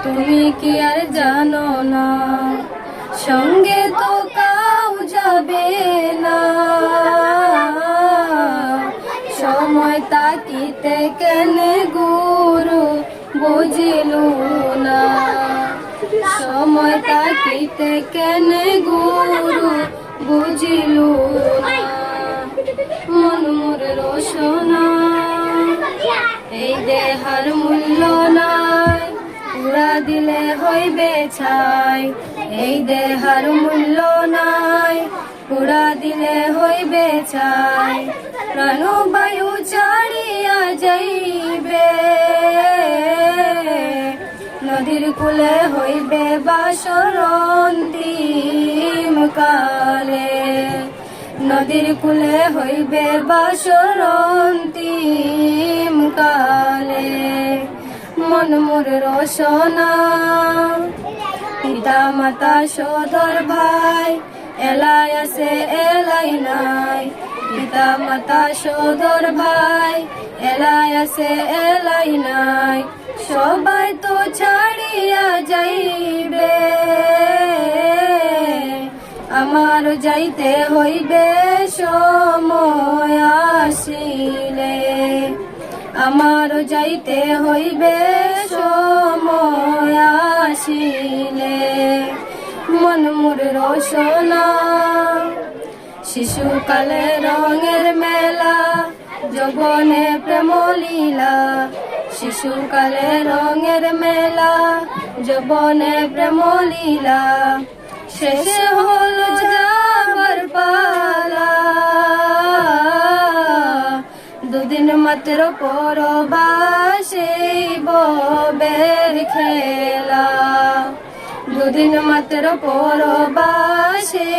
তুমি কি আর জানো না, সঙ্গে তো কাউ যাবে না। সময় তাকিতে কেনে গুরু বুঝিলু না, সময় তাকিতে কেনে গুরু বুঝিলু না। মন মোর রোশনা, এই দেহার মূল্য নাই, পুরা দিলে হইবে ছাই। এই দেহার মূল্য নাই, পুরা দিলে হইবে ছাই। প্রাণ বায়ু ছাড়িয়া যাইবে, নদীর কূলে হইবে বাসর অন্তিম কালে। নদীর কূলে হইবে বাসর অন্তিম কালে। মন মোর রোশনা, পিতা মাতা সদর ভাই, এলাই আছে এলাই নাই। পিতা মাতা সদর ভাই, এলাই আছে এলাই নাই। সবাই তো ছাড়িয়া যাইবে, আমার যাইতে হইবে সময় আসিলে। আমার যাইতে হইবে সময় আসিলে। মন মোর রোশনা, শিশুকালে রঙের মেলা, যৌবনে প্রেম লীলা। শিশুকালে রঙের মেলা, যৌবনে প্রেম লীলা। শেষ হলো যাবার পালা, দুদিন মাত্র পরবাসে ববের খেলা। দুদিন মাত্র পরবাসে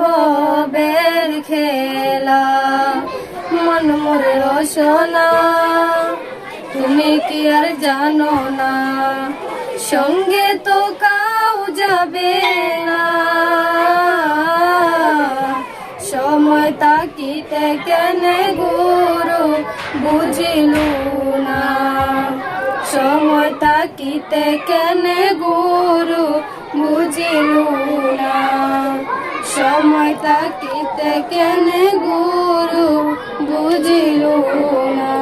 ববের খেলা। মন মোর রোশনা, তুমি কি আর জানো না, সঙ্গে তো কাউ যাবে না। সময় তাকিতে কেনে গুরু বুঝিলু না, সময় তাকিতে কেনে গুরু বুঝিলু না। সময় তাকিতে কেনে গুরু বুঝিলু না।